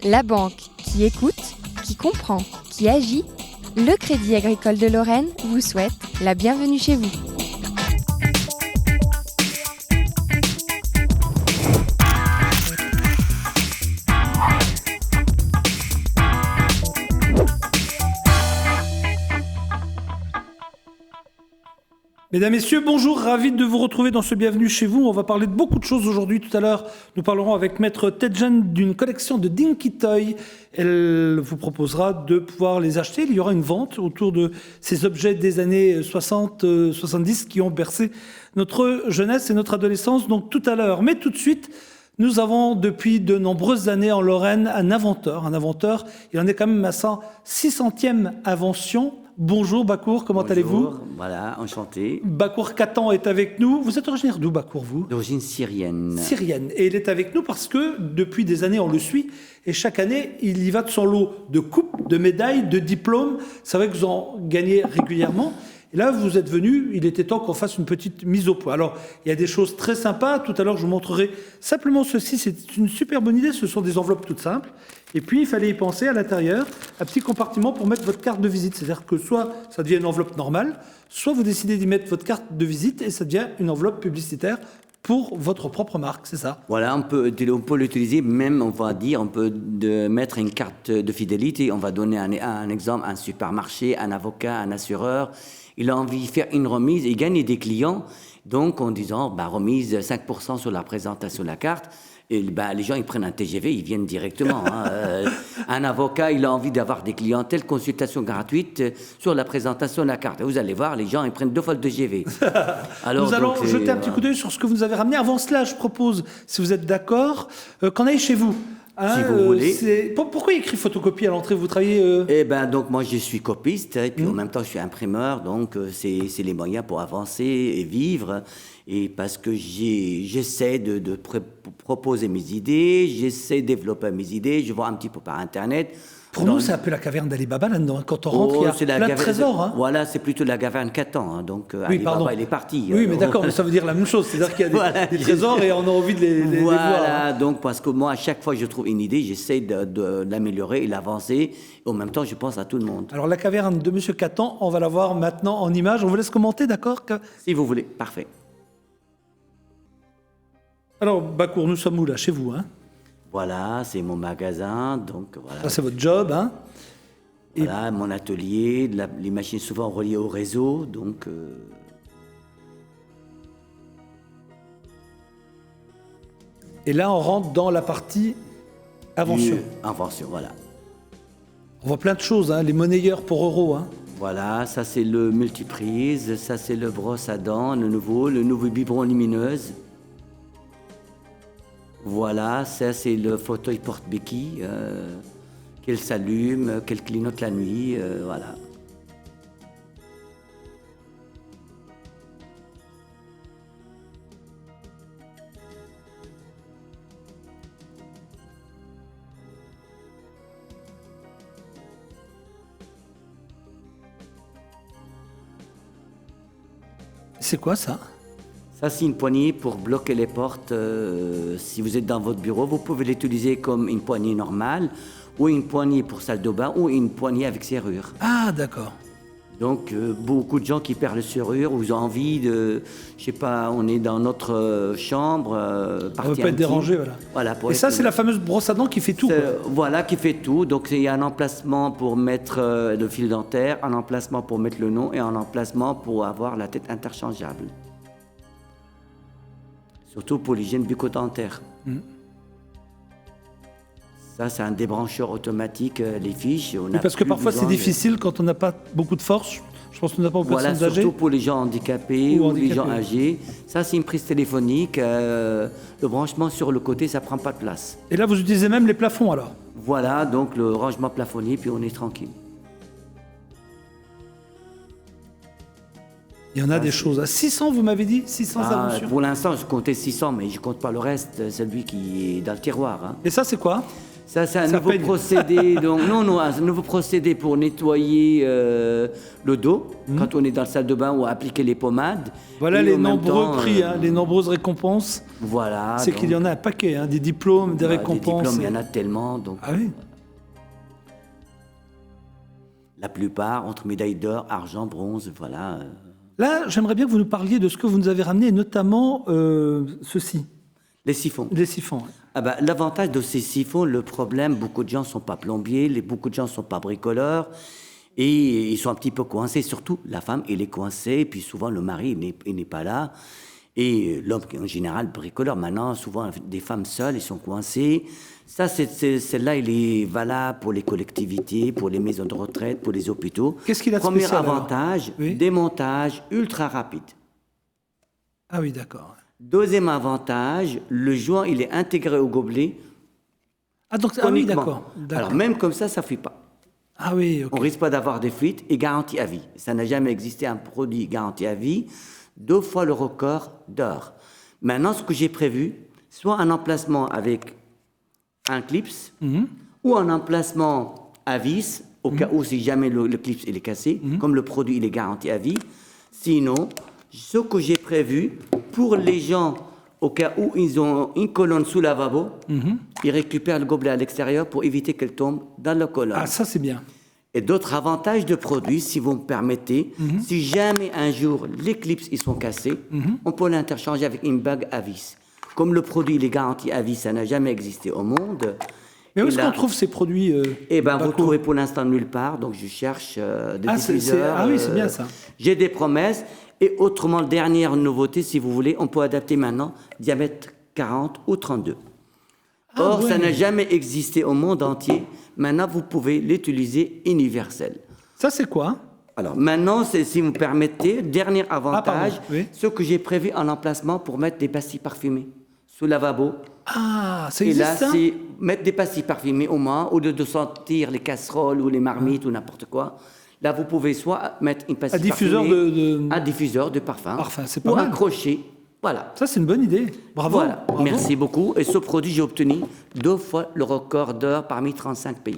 La banque qui écoute, qui comprend, qui agit, le Crédit Agricole de Lorraine vous souhaite la bienvenue chez vous. Mesdames, Messieurs, bonjour, ravi de vous retrouver dans ce Bienvenue chez vous. On va parler de beaucoup de choses aujourd'hui. Tout à l'heure, nous parlerons avec Maître Tedjan d'une collection de Dinky Toy. Elle vous proposera de pouvoir les acheter. Il y aura une vente autour de ces objets des années 60, 70 qui ont bercé notre jeunesse et notre adolescence. Donc tout à l'heure, mais tout de suite, nous avons depuis de nombreuses années en Lorraine un inventeur. Il en est quand même à sa 600e invention. Bonjour Bakour, comment allez-vous? Bonjour, voilà, enchanté. Bakour Katan est avec nous. Vous êtes originaire d'où, Bakour, vous? D'origine syrienne. Syrienne. Et il est avec nous parce que depuis des années, on le suit. Et chaque année, il y va de son lot de coupes, de médailles, de diplômes. C'est vrai que vous en gagnez régulièrement. Et là, vous êtes venu, il était temps qu'on fasse une petite mise au point. Alors, il y a des choses très sympas. Tout à l'heure, je vous montrerai simplement ceci. C'est une super bonne idée. Ce sont des enveloppes toutes simples. Et puis, il fallait y penser à l'intérieur, un petit compartiment pour mettre votre carte de visite. C'est-à-dire que soit ça devient une enveloppe normale, soit vous décidez d'y mettre votre carte de visite et ça devient une enveloppe publicitaire pour votre propre marque, c'est ça? Voilà, on peut l'utiliser même, on va dire, on peut mettre une carte de fidélité. On va donner un exemple, un supermarché, un avocat, un assureur. Il a envie de faire une remise et gagner des clients. Donc, en disant, remise 5% sur la présentation de la carte. Et les gens, ils prennent un TGV, ils viennent directement. Un avocat, il a envie d'avoir des clientèles, consultation gratuite sur la présentation de la carte. Et vous allez voir, les gens, ils prennent 2 fois le TGV. Alors, nous allons jeter un petit coup d'œil sur ce que vous avez ramené. Avant cela, je propose, si vous êtes d'accord, qu'on aille chez vous. Si vous voulez. Pourquoi il y a écrit photocopie à l'entrée? Vous travaillez donc moi je suis copiste et puis en même temps je suis imprimeur, donc c'est les moyens pour avancer et vivre. Et parce que j'essaie de proposer mes idées, j'essaie de développer mes idées, je vois un petit peu par Internet. Pour nous, c'est un peu la caverne d'Ali Baba là-dedans. Quand on rentre, il y a plein de trésors. Voilà, c'est plutôt la caverne Katan. Donc, oui, Ali Baba, il est parti. Oui, mais d'accord, mais ça veut dire la même chose. C'est-à-dire qu'il y a des trésors et on a envie de les voir. Voilà, donc parce que moi, à chaque fois que je trouve une idée, j'essaie de l'améliorer et l'avancer. Et en même temps, je pense à tout le monde. Alors, la caverne de M. Katan, on va la voir maintenant en image. On vous laisse commenter, d'accord? Si vous voulez, parfait. Alors, Bakour, nous sommes où là? Chez vous, hein? Voilà, c'est mon magasin, donc voilà. Ça, c'est votre job, hein? Voilà, mon atelier, les machines souvent reliées au réseau, donc... Et là, on rentre dans la partie invention. Invention, voilà. On voit plein de choses, hein, les monnayeurs pour euros, hein. Voilà, ça c'est le multiprise, ça c'est le brosse à dents, le nouveau biberon lumineuse. Voilà, ça c'est le fauteuil porte-béquille, qu'elle s'allume, qu'elle clignote la nuit, voilà. C'est quoi ça? Ça, c'est une poignée pour bloquer les portes. Si vous êtes dans votre bureau, vous pouvez l'utiliser comme une poignée normale, ou une poignée pour salle de bain, ou une poignée avec serrure. Ah, d'accord. Donc, beaucoup de gens qui perdent la serrure, ou ils ont envie de... Je sais pas, on est dans notre chambre, on ne peut pas être dérangé, voilà. Et ça, c'est la fameuse brosse à dents qui fait tout, quoi. Voilà, qui fait tout. Donc, il y a un emplacement pour mettre le fil dentaire, un emplacement pour mettre le nom, et un emplacement pour avoir la tête interchangeable. Surtout pour l'hygiène bucco-dentaire. Ça, c'est un débrancheur automatique, les fiches. Parce que parfois, c'est difficile quand on n'a pas beaucoup de force. Je pense qu'on n'a pas aux personnes âgées. Surtout pour les gens handicapés ou les gens âgés. Ça, c'est une prise téléphonique. Le branchement sur le côté, ça ne prend pas de place. Et là, vous utilisez même les plafonds, alors? Voilà, donc le rangement plafonnier, puis on est tranquille. Il y en a des choses. À 600, vous m'avez dit? 600 inventions? Pour l'instant, je comptais 600, mais je ne compte pas le reste, celui qui est dans le tiroir. Hein. Et ça, c'est quoi? Ça, c'est un Ça nouveau peigne. procédé. Donc, non, un nouveau procédé pour nettoyer le dos quand on est dans la salle de bain ou appliquer les pommades. Voilà Et les en même nombreux temps, prix, les nombreuses récompenses. Voilà. C'est qu'il y en a un paquet, des diplômes, des Des récompenses. diplômes, il y en a tellement. Donc, Ah oui. la plupart entre médailles d'or, argent, bronze, voilà. Là, j'aimerais bien que vous nous parliez de ce que vous nous avez ramené, notamment ceci, Les siphons. les siphons. Ah bah, l'avantage de ces siphons, le problème, beaucoup de gens ne sont pas plombiers, beaucoup de gens ne sont pas bricoleurs, et ils sont un petit peu coincés. Surtout, la femme, elle est coincée, puis souvent le mari, il n'est pas là. Et l'homme, en général, bricoleur, maintenant, souvent, des femmes seules, ils sont coincés. Ça, celle-là, il est valable pour les collectivités, pour les maisons de retraite, pour les hôpitaux. Qu'est-ce qu'il a de Premier spécial, alors? avantage, Oui. démontage ultra rapide. Ah oui, d'accord. Deuxième avantage, le joint, il est intégré au gobelet. Ah, donc, ah oui, Uniquement. d'accord. Alors, même comme ça ne fuit pas. Ah oui, ok. On risque pas d'avoir des fuites et garantie à vie. Ça n'a jamais existé un produit garanti à vie. 2 fois le record d'or. Maintenant, ce que j'ai prévu, soit un emplacement avec un clips ou un emplacement à vis, au cas où si jamais le clips il est cassé, comme le produit il est garanti à vie. Sinon, ce que j'ai prévu pour les gens au cas où ils ont une colonne sous lavabo, ils récupèrent le gobelet à l'extérieur pour éviter qu'elle tombe dans la colonne. Ah, ça, c'est bien. Et d'autres avantages de produits, si vous me permettez, si jamais un jour les clips ils sont cassés, on peut l'interchanger avec une bague à vis. Comme le produit il est garanti à vie, ça n'a jamais existé au monde. Mais où Et est-ce là- qu'on trouve ces produits Eh ben, vous Baco trouvez pour l'instant nulle part, donc je cherche des Ah, diffuseurs. ah oui, c'est bien ça. J'ai des promesses. Et autrement, dernière nouveauté, si vous voulez, on peut adapter maintenant diamètre 40 ou 32. Or, ça ouais. n'a jamais existé au monde entier. Maintenant, vous pouvez l'utiliser universel. Ça, c'est quoi? Alors maintenant, si vous me permettez, dernier avantage, pardon, oui. ce que j'ai prévu en emplacement pour mettre des pastilles parfumées sous lavabo. Ah, ça Et existe, là, ça? c'est mettre des pastilles parfumées au moins, au lieu de sentir les casseroles ou les marmites ou n'importe quoi. Là, vous pouvez soit mettre une pastille Un diffuseur parfumée, de- un diffuseur de parfum, Parfum, c'est pas ou mal. accroché. Voilà. Ça, c'est une bonne idée. Bravo. Voilà. bravo. Merci beaucoup. Et ce produit, j'ai obtenu 2 fois le record d'or parmi 35 pays.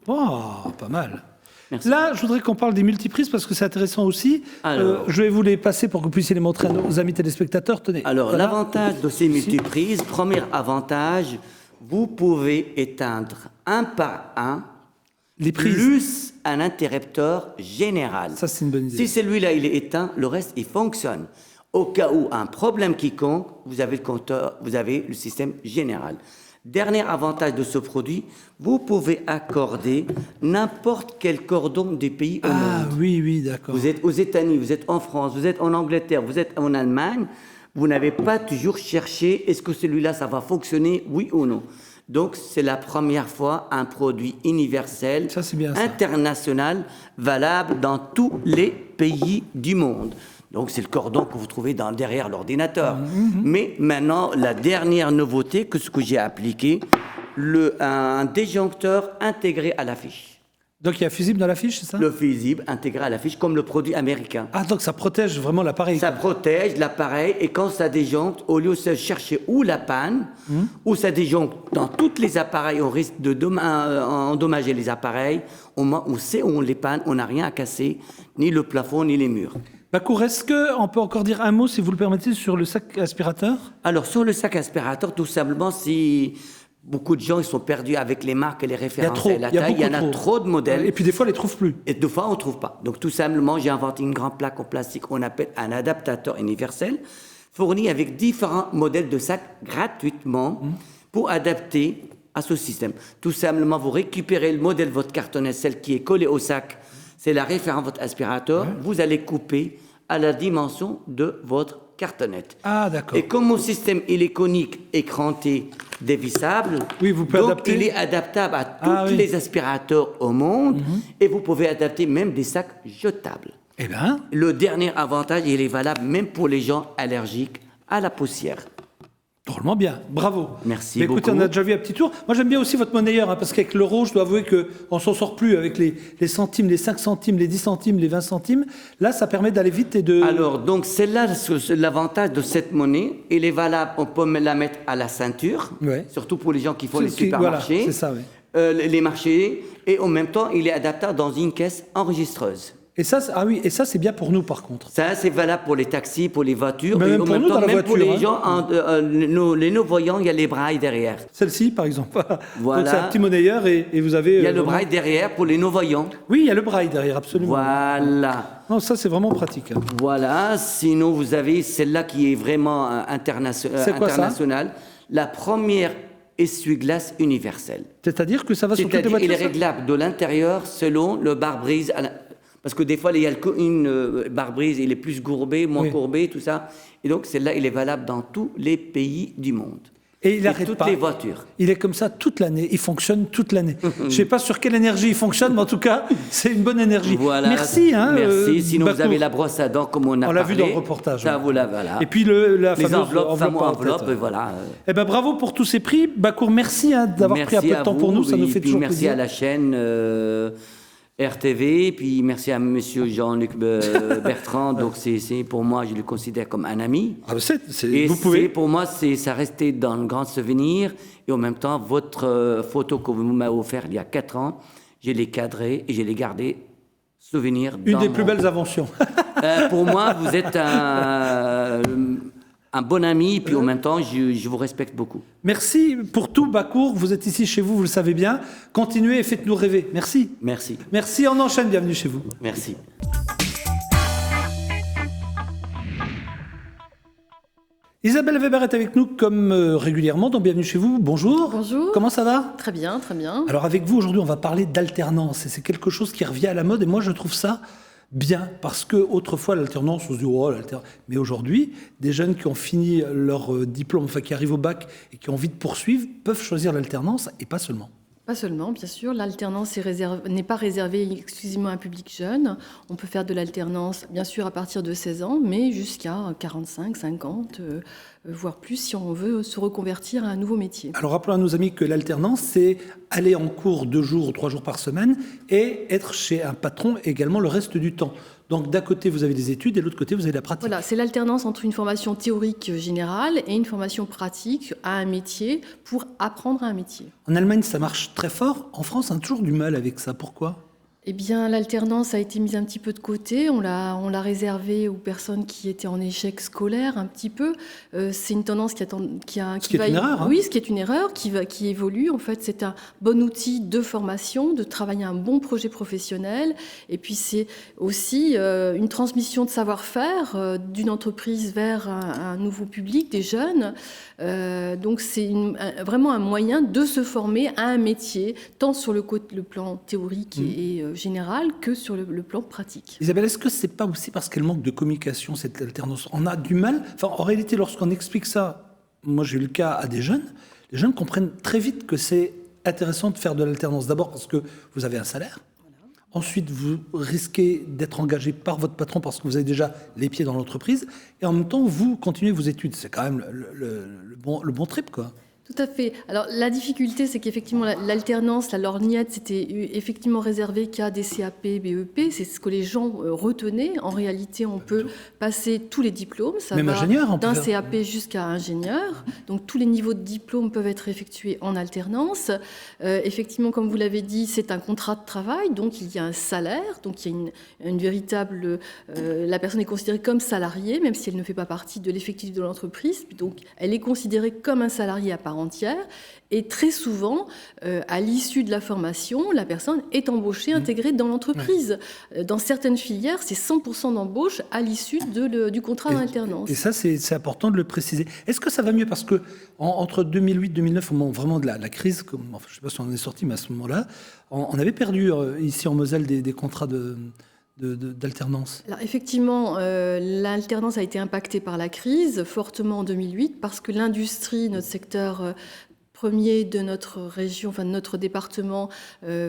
Oh, pas mal. Merci. Là, je voudrais qu'on parle des multiprises parce que c'est intéressant aussi. Alors. Je vais vous les passer pour que vous puissiez les montrer à nos amis téléspectateurs. Tenez. Alors, Voilà. l'avantage de ces multiprises, premier avantage, vous pouvez éteindre un par un, Les prises. plus un interrupteur général. Ça, c'est une bonne idée. Si celui-là, il est éteint, le reste, il fonctionne. Au cas où un problème quiconque, vous avez le compteur, vous avez le système général. Dernier avantage de ce produit, vous pouvez accorder n'importe quel cordon du pays au Ah monde. oui, oui, d'accord. Vous êtes aux États-Unis, vous êtes en France, vous êtes en Angleterre, vous êtes en Allemagne, vous n'avez pas toujours cherché est-ce que celui-là, ça va fonctionner, oui ou non. Donc, c'est la première fois un produit universel, Ça, c'est bien, ça. international, valable dans tous les pays du monde. Donc, c'est le cordon que vous trouvez derrière l'ordinateur. Mais maintenant, la dernière nouveauté, que ce que j'ai appliqué, un disjoncteur intégré à la fiche. Donc, il y a fusible dans la fiche, c'est ça? Le fusible intégré à la fiche, comme le produit américain. Ah, donc ça protège vraiment l'appareil. Ça quoi. protège l'appareil et quand ça déjoncte, au lieu de se chercher où la panne, où ça déjoncte dans tous les appareils, on risque de endommager les appareils. Au moins, on sait où on les panne, on n'a rien à casser, ni le plafond, ni les murs. Bakour, est-ce qu'on peut encore dire un mot, si vous le permettez, sur le sac aspirateur? Alors, sur le sac aspirateur, tout simplement, si beaucoup de gens ils sont perdus avec les marques et les références trop, et la il y a taille, il y en beaucoup a trop. trop de modèles. Et puis des fois, on les trouve plus. Et deux fois, on ne trouve pas. Donc, tout simplement, j'ai inventé une grande plaque en plastique qu'on appelle un adaptateur universel, fourni avec différents modèles de sacs gratuitement pour adapter à ce système. Tout simplement, vous récupérez le modèle de votre cartonnet, celle qui est collée au sac, c'est la référence de votre aspirateur. Vous allez couper à la dimension de votre cartonnette. Ah, d'accord. Et comme mon système il est conique, écranté, dévissable, Oui, vous pouvez donc adapter. il est adaptable à tous Ah, oui. les aspirateurs au monde et vous pouvez adapter même des sacs jetables. Eh bien, Le dernier avantage, il est valable même pour les gens allergiques à la poussière. drôlement bien. Bravo. Merci Mais écoutez, beaucoup. on a déjà vu un petit tour. Moi, j'aime bien aussi votre monnayeur, parce qu'avec l'euro, je dois avouer qu'on ne s'en sort plus avec les centimes, les 5 centimes, les 10 centimes, les 20 centimes. Là, ça permet d'aller vite et de... Alors, donc, c'est là l'avantage de cette monnaie. Elle est valable, on peut la mettre à la ceinture, Ouais. surtout pour les gens qui font les Voilà, supermarchés. c'est ça, oui. les marchés, et en même temps, il est adaptable dans une caisse enregistreuse. Et ça, et ça, c'est bien pour nous, par contre. Ça, c'est valable pour les taxis, pour les voitures, Mais et même en pour même nous, temps, dans la même pour voiture, les hein. gens, les non-voyants, il y a les brailles derrière. Celle-ci, par exemple. Voilà. Donc, c'est un petit monnayeur et vous avez... Il y a le vraiment- braille derrière pour les non-voyants. Oui, il y a le braille derrière, absolument. Voilà. Non, ça, c'est vraiment pratique. Voilà. Sinon, vous avez celle-là qui est vraiment C'est quoi, ça internationale. La première essuie-glace universelle. C'est-à-dire que ça va sur toutes les C'est-à-dire voitures il est ça réglable de l'intérieur selon le pare-brise. Parce que des fois, il y a une pare-brise, il est plus courbé, moins Oui. courbé, tout ça. Et donc, celle-là, il est valable dans tous les pays du monde. Et il n'arrête toutes pas. les voitures. Il est comme ça toute l'année. Il fonctionne toute l'année. Je ne sais pas sur quelle énergie il fonctionne, mais en tout cas, c'est une bonne énergie. Voilà. Merci. Hein, Merci. Sinon, vous Bakour. avez la brosse à dents, comme on a On l'a vu parlé. dans le reportage. Ça, ouais. vous la voilà. Et puis la les fameuse enveloppes, en tête. voilà. Eh ben, bravo pour tous ces prix. Bakour, merci d'avoir pris un peu de temps pour nous. Ça nous fait toujours merci plaisir. à la chaîne RTV, puis merci à monsieur Jean-Luc Bertrand. Donc, c'est pour moi, je le considère comme un ami. Ah, Et vous pouvez. pour moi, ça restait dans le grand souvenir. Et en même temps, votre photo que vous m'avez offerte il y a 4 ans, je l'ai cadrée et je l'ai gardée souvenir. Une dans des plus belles inventions. Pour moi, vous êtes un bon ami, et puis en même temps, je vous respecte beaucoup. Merci pour tout, Bakour. Vous êtes ici chez vous, vous le savez bien. Continuez et faites-nous rêver. Merci. Merci. Merci, on enchaîne. Bienvenue chez vous. Merci. Isabelle Weber est avec nous comme régulièrement, donc bienvenue chez vous. Bonjour. Bonjour. Comment ça va? Très bien, très bien. Alors avec vous, aujourd'hui, on va parler d'alternance. Et c'est quelque chose qui revient à la mode. Et moi, je trouve ça bien. Parce que autrefois, l'alternance, on se dit, oh, l'alternance. Mais aujourd'hui, des jeunes qui ont fini leur diplôme, enfin qui arrivent au bac et qui ont envie de poursuivre, peuvent choisir l'alternance et pas seulement. Pas seulement, bien sûr. L'alternance n'est pas réservée exclusivement à un public jeune. On peut faire de l'alternance, bien sûr, à partir de 16 ans, mais jusqu'à 45, 50, voire plus, si on veut se reconvertir à un nouveau métier. Alors rappelons à nos amis que l'alternance, c'est aller en cours 2 jours ou 3 jours par semaine et être chez un patron également le reste du temps. Donc d'un côté, vous avez des études et de l'autre côté, vous avez la pratique. Voilà, c'est l'alternance entre une formation théorique générale et une formation pratique à un métier pour apprendre à un métier. En Allemagne, ça marche très fort. En France, on a toujours du mal avec ça. Pourquoi ? Eh bien, l'alternance a été mise un petit peu de côté. On l'a réservée aux personnes qui étaient en échec scolaire un petit peu. C'est une tendance qui est une erreur, hein. Oui, ce qui est une erreur, qui évolue. En fait, c'est un bon outil de formation, de travailler un bon projet professionnel. Et puis, c'est aussi une transmission de savoir-faire d'une entreprise vers un nouveau public, des jeunes. Donc, c'est vraiment un moyen de se former à un métier, tant sur le plan théorique et général que sur le plan pratique. Isabelle, est-ce que c'est pas aussi parce qu'elle manque de communication, cette alternance? On a du mal. Enfin, en réalité, lorsqu'on explique ça, moi j'ai eu le cas à des jeunes, les jeunes comprennent très vite que c'est intéressant de faire de l'alternance. D'abord parce que vous avez un salaire. Voilà. Ensuite, vous risquez d'être engagé par votre patron parce que vous avez déjà les pieds dans l'entreprise. Et en même temps, vous continuez vos études. C'est quand même le bon trip, quoi. Tout à fait. Alors, la difficulté, c'est qu'effectivement, l'alternance, la lorgnette, c'était effectivement réservé qu'à des CAP, BEP. C'est ce que les gens retenaient. En réalité, on peut passer tous les diplômes. Ça Même va ingénieur, d'un CAP jusqu'à ingénieur. Donc, tous les niveaux de diplôme peuvent être effectués en alternance. Effectivement, comme vous l'avez dit, c'est un contrat de travail. Donc, il y a un salaire. Donc, il y a une véritable... la personne est considérée comme salariée, même si elle ne fait pas partie de l'effectif de l'entreprise. Donc, elle est considérée comme un salarié à part entière. Et très souvent, à l'issue de la formation, la personne est embauchée, intégrée dans l'entreprise. Ouais. Dans certaines filières, c'est 100% d'embauche à l'issue du contrat d'alternance. Et ça, c'est important de le préciser. Est-ce que ça va mieux? Parce que entre 2008 et 2009, au moment vraiment de la crise, enfin, je ne sais pas si on en est sorti, mais à ce moment-là, on avait perdu ici en Moselle des contrats d'alternance. Alors effectivement, l'alternance a été impactée par la crise fortement en 2008 parce que l'industrie, notre secteur premier de notre région, enfin de notre département,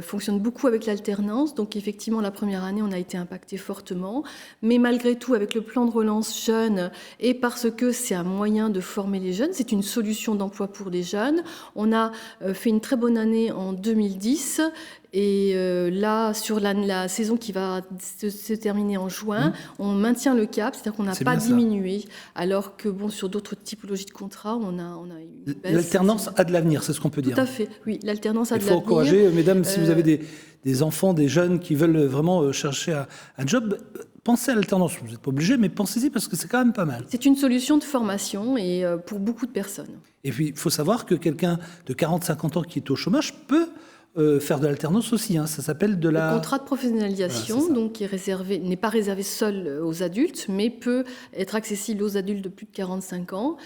fonctionne beaucoup avec l'alternance. Donc effectivement, la première année, on a été impacté fortement. Mais malgré tout, avec le plan de relance jeunes, et parce que c'est un moyen de former les jeunes, c'est une solution d'emploi pour les jeunes, on a fait une très bonne année en 2010. Et là, sur la saison qui va se terminer en juin, on maintient le cap, c'est-à-dire qu'on n'a pas diminué, alors que bon, sur d'autres typologies de contrats, on a une baisse. L'alternance a de l'avenir, c'est ce qu'on peut dire. Tout à fait, oui, l'alternance a Il de faut l'avenir. encourager, mesdames, si vous avez des enfants, des jeunes qui veulent vraiment chercher un job, pensez à l'alternance. Vous n'êtes pas obligé, mais pensez-y parce que c'est quand même pas mal. C'est une solution de formation et pour beaucoup de personnes. Et puis, il faut savoir que quelqu'un de 40-50 ans qui est au chômage peut faire de l'alternance aussi. Hein. Ça s'appelle de la... Le contrat de professionnalisation, Voilà, c'est ça. donc, qui est réservé, n'est pas réservé seul aux adultes, mais peut être accessible aux adultes de plus de 45 ans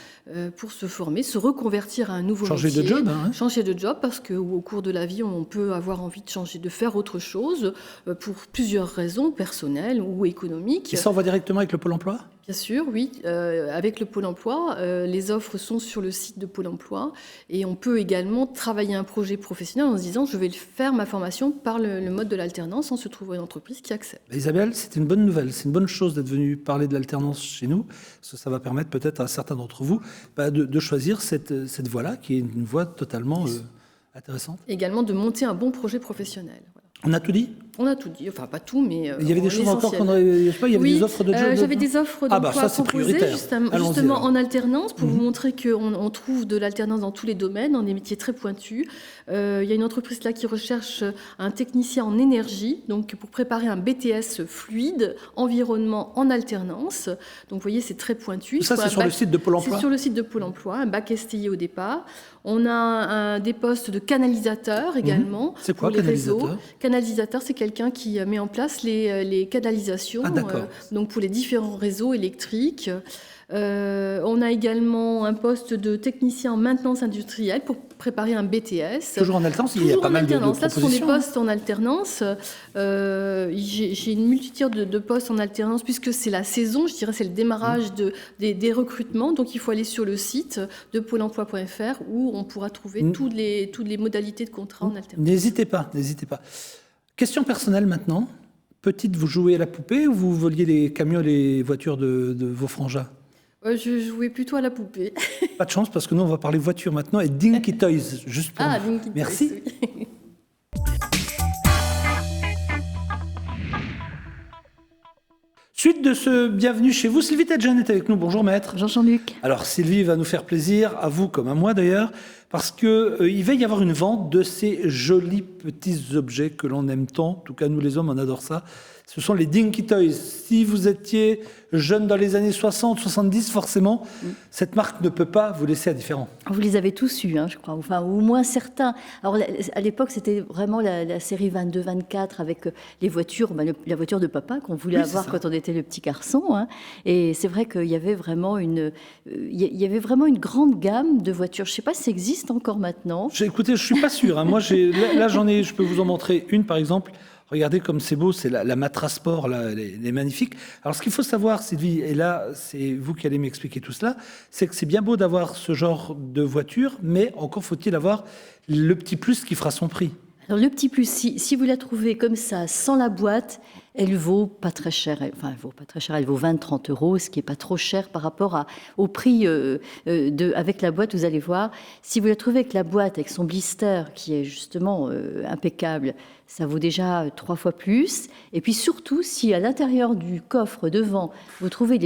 pour se former, se reconvertir à un nouveau Changer métier. de job, hein. Changer de job, parce qu'au cours de la vie, on peut avoir envie de changer, de faire autre chose, pour plusieurs raisons, personnelles ou économiques. Et ça, on va directement avec le Pôle emploi ? Bien sûr, oui. Avec le Pôle emploi, les offres sont sur le site de Pôle emploi et on peut également travailler un projet professionnel en se disant je vais faire ma formation par le mode de l'alternance en se trouvant une entreprise qui accepte. Isabelle, c'est une bonne nouvelle, c'est une bonne chose d'être venue parler de l'alternance chez nous, parce que ça va permettre peut-être à certains d'entre vous de choisir cette voie-là, qui est une voie totalement intéressante. Également de monter un bon projet professionnel. Voilà. On a tout dit ? On a tout dit, enfin pas tout, mais il y avait des choses encore qu'on aurait... Je sais pas, il y avait oui, des offres de job. j'avais des offres d'emploi ça, c'est proposées prioritaire. justement en alternance pour vous montrer qu'on trouve de l'alternance dans tous les domaines, dans des métiers très pointus. Il y a une entreprise là qui recherche un technicien en énergie, donc pour préparer un BTS fluide, environnement en alternance. Donc vous voyez, c'est très pointu. Ça, c'est sur le site de Pôle emploi ? C'est sur le site de Pôle emploi, un bac STI au départ. On a des postes de canalisateur également. C'est quoi, pour les réseaux. canalisateur ? Canalisateur, c'est quelqu'un qui met en place les canalisations, donc pour les différents réseaux électriques. On a également un poste de technicien en maintenance industrielle pour préparer un BTS. Toujours en alternance, il y a pas mal de propositions. Là, ce sont des postes en alternance. J'ai une multitude de postes en alternance puisque c'est la saison, je dirais, c'est le démarrage des recrutements. Donc, il faut aller sur le site de pôle emploi.fr où on pourra trouver toutes les modalités de contrat en alternance. N'hésitez pas. Question personnelle maintenant. Petite, vous jouez à la poupée ou vous voliez les camions et les voitures de vos frangins ? Je jouais plutôt à la poupée. Pas de chance parce que nous, on va parler voiture maintenant et Dinky Toys, juste pour vous. Dinky Toys, merci. Oui. Suite de ce bienvenue chez vous, Sylvie Tedjan est avec nous. Bonjour maître. Bonjour Jean-Luc. Alors Sylvie va nous faire plaisir, à vous comme à moi d'ailleurs, parce que il va y avoir une vente de ces jolis petits objets que l'on aime tant. En tout cas, nous les hommes, on adore ça. Ce sont les Dinky Toys. Si vous étiez jeune dans les années 60, 70, forcément, cette marque ne peut pas vous laisser indifférent. Vous les avez tous eus, hein, je crois, enfin, ou au moins certains. Alors, à l'époque, c'était vraiment la série 22-24 avec les voitures, la voiture de papa qu'on voulait avoir quand on était le petit garçon. Hein. Et c'est vrai qu'il y avait vraiment une grande gamme de voitures. Je ne sais pas si ça existe encore maintenant. Écoutez, je ne suis pas sûr. Hein. Moi, là, je peux vous en montrer une, par exemple. Regardez comme c'est beau, c'est la Matra Sport, là, elle est magnifique. Alors, ce qu'il faut savoir, Sylvie, et là, c'est vous qui allez m'expliquer tout cela, c'est que c'est bien beau d'avoir ce genre de voiture, mais encore faut-il avoir le petit plus qui fera son prix. Alors, le petit plus, si vous la trouvez comme ça, sans la boîte, elle vaut pas très cher. Enfin, elle vaut pas très cher. Elle vaut 20-30 €, ce qui est pas trop cher par rapport au prix avec la boîte. Vous allez voir. Si vous la trouvez avec la boîte, avec son blister, qui est justement impeccable, ça vaut déjà 3 fois plus. Et puis surtout, si à l'intérieur du coffre devant, vous trouvez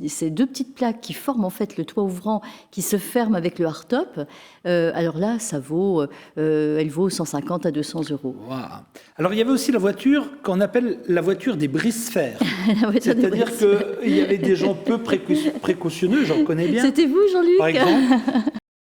ces deux petites plaques qui forment en fait le toit ouvrant, qui se ferment avec le hardtop, alors là, elle vaut 150 à 200 €. Wow. Alors, il y avait aussi la voiture qu'on appelle la voiture des brise-fer. C'est-à-dire qu'il y avait des gens peu précautionneux, j'en connais bien. C'était vous, Jean-Luc ? Par exemple,